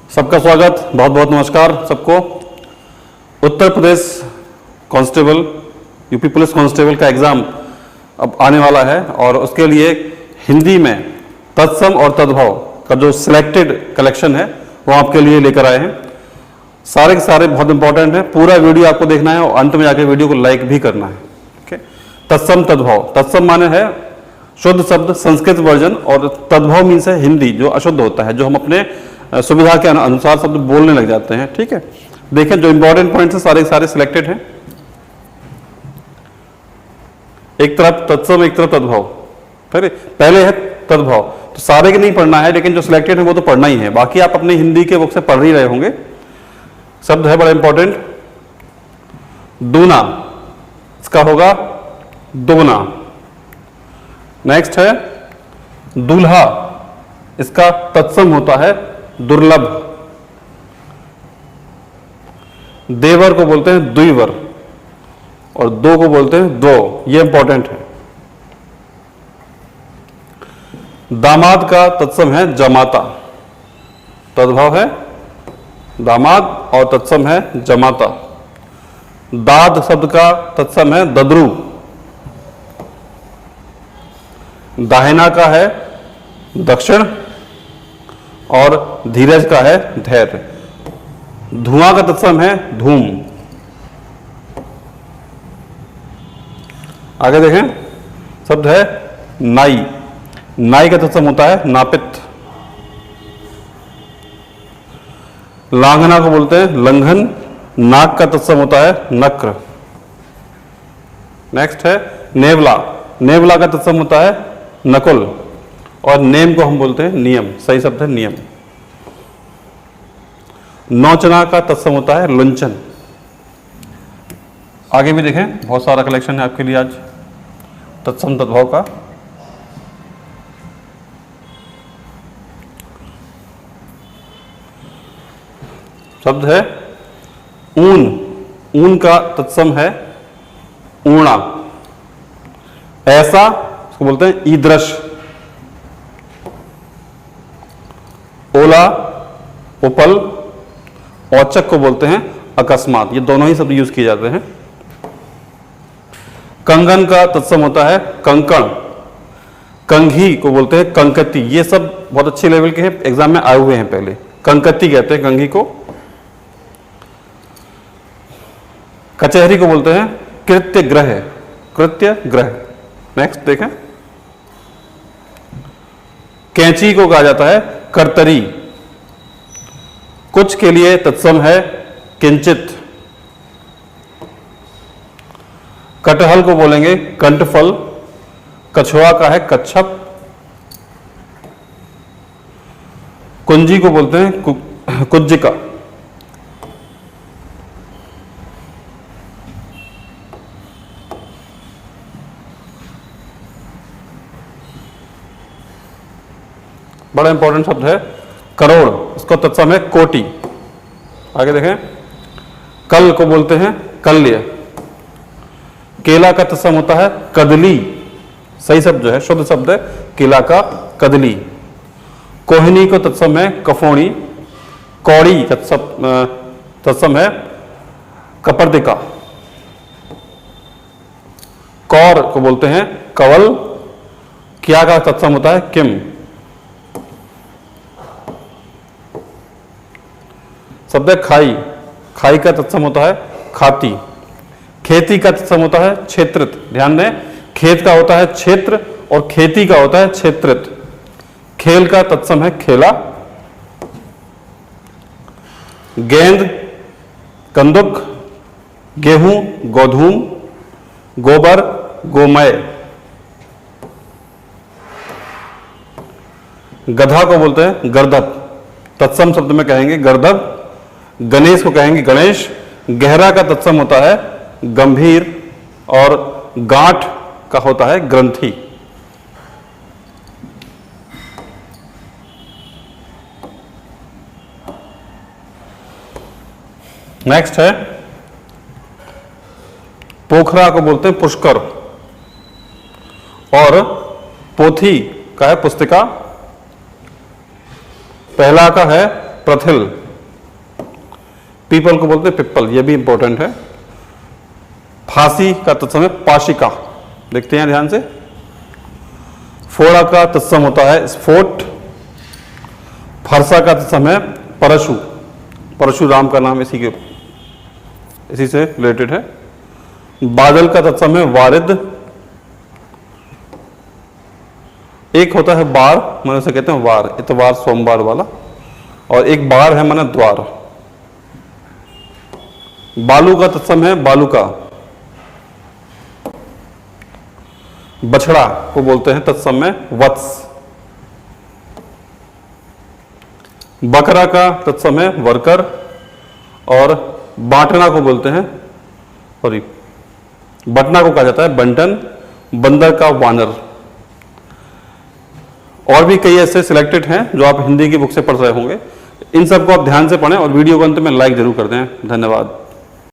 सबका स्वागत, बहुत बहुत नमस्कार सबको। Uttar Pradesh constable, UP police constable का एग्ज़ाम अब आने वाला है और उसके लिए हिंदी में तत्सम और तद्भव का जो सिलेक्टेड कलेक्शन है वो आपके लिए लेकर आए हैं। सारे के सारे बहुत इंपॉर्टेंट है, पूरा वीडियो आपको देखना है और अंत में जाके वीडियो को लाइक भी करना है। ठीक है। तत्सम तद्भव, तत्सम माने है शुद्ध शब्द संस्कृत वर्जन और तद्भव मीन्स है हिंदी जो अशुद्ध होता है, जो हम अपने सुविधा के अनुसार शब्द बोलने लग जाते हैं। ठीक है, देखें जो इंपॉर्टेंट पॉइंट्स है सारे सारे सिलेक्टेड हैं। एक तरफ तत्सम एक तरफ तद्भव, फिर पहले है तद्भव, तो सारे के नहीं पढ़ना है लेकिन जो सिलेक्टेड है वो तो पढ़ना ही है। बाकी आप अपने हिंदी के बुक से पढ़ ही रहे होंगे। शब्द है बड़ा इंपॉर्टेंट, दूना, इसका होगा दोना। नेक्स्ट है दूल्हा, इसका तत्सम होता है दुर्लभ। देवर को बोलते हैं द्विवर और दो को बोलते हैं दो, ये इंपॉर्टेंट है। दामाद का तत्सम है जमाता, तद्भव है दामाद और तत्सम है जमाता। दाद शब्द का तत्सम है दद्रु। दाहिना का है दक्षिण और धीरज का है धैर्य। धुआं का तत्सम है धूम। आगे देखें, शब्द है नाई, नाई का तत्सम होता है नापित। लांघना को बोलते हैं लंघन, नाक का तत्सम होता है नक्र। नेक्स्ट है नेवला, नेवला का तत्सम होता है नकुल और नेम को हम बोलते हैं नियम, सही शब्द है नियम। नौचना का तत्सम होता है लुंचन। आगे भी देखें, बहुत सारा कलेक्शन है आपके लिए आज तत्सम तद्भव का। शब्द है ऊन, ऊन का तत्सम है ऊणा। ऐसा इसको बोलते हैं ईदृश। ओला, उपल, औचक को बोलते हैं अकस्मात। ये दोनों ही शब्द यूज किए जाते हैं। कंगन का तत्सम होता है कंकण। कंघी को बोलते हैं कंकती। ये सब बहुत अच्छे लेवल के हैं, एग्जाम में आए हुए हैं पहले। कंकती कहते हैं कंघी को। कचहरी को बोलते हैं कृत्य ग्रह, कृत्य ग्रह। नेक्स्ट देखें, कैंची को कहा जाता है कर्तरी। कुछ के लिए तत्सम है किंचित। कटहल को बोलेंगे कंठफल। कछुआ का है कच्छप। कुंजी को बोलते हैं कुज्जिका। बड़ा इंपॉर्टेंट शब्द है करोड़, इसको तत्सम है कोटि। आगे देखें, कल को बोलते हैं कल्य। केला का तत्सम होता है कदली, सही शब्द जो है शुद्ध शब्द है केला का कदली। कोहिनी को तत्सम है कफोणी। कौड़ी तत्सम है कपर्दिका। कौर को बोलते हैं कवल। क्या का तत्सम होता है किम। शब्द है खाई, खाई का तत्सम होता है खाती। खेती का तत्सम होता है क्षेत्रित। ध्यान दें, खेत का होता है क्षेत्र और खेती का होता है क्षेत्रित। खेल का तत्सम है खेला। गेंद, कंदुक, गेहूं, गोधूम, गोबर, गोमय। गधा को बोलते हैं गर्दभ, तत्सम शब्द में कहेंगे गर्दभ। गणेश को कहेंगे गणेश। गहरा का तत्सम होता है गंभीर और गांठ का होता है ग्रंथि। नेक्स्ट है पोखरा को बोलते हैं पुष्कर और पोथी का है पुस्तिका। पहला का है प्रथिल, पीपल को बोलते हैं पिप्पल, ये भी इंपॉर्टेंट है। फांसी का तत्सम है पाशिका, देखते हैं ध्यान से। फोड़ा का तत्सम होता है स्फोट। फरसा का तत्सम है परशु, परशुराम का नाम इसी से रिलेटेड है। बादल का तत्सम है वारिद। एक होता है बार, मैंने उसे कहते हैं वार, इतवार सोमवार वाला, और एक बार है माना द्वार। बालू का तत्सम है बालुका। बछड़ा को बोलते हैं तत्सम में वत्स। बकरा का तत्सम है वर्कर, और बांटना को बोलते हैं, सॉरी बटना को कहा जाता है बंटन। बंदर का वानर। और भी कई ऐसे सिलेक्टेड हैं जो आप हिंदी की बुक से पढ़ रहे होंगे। इन सबको आप ध्यान से पढ़ें और वीडियो को अंत में लाइक जरूर कर दें। धन्यवाद।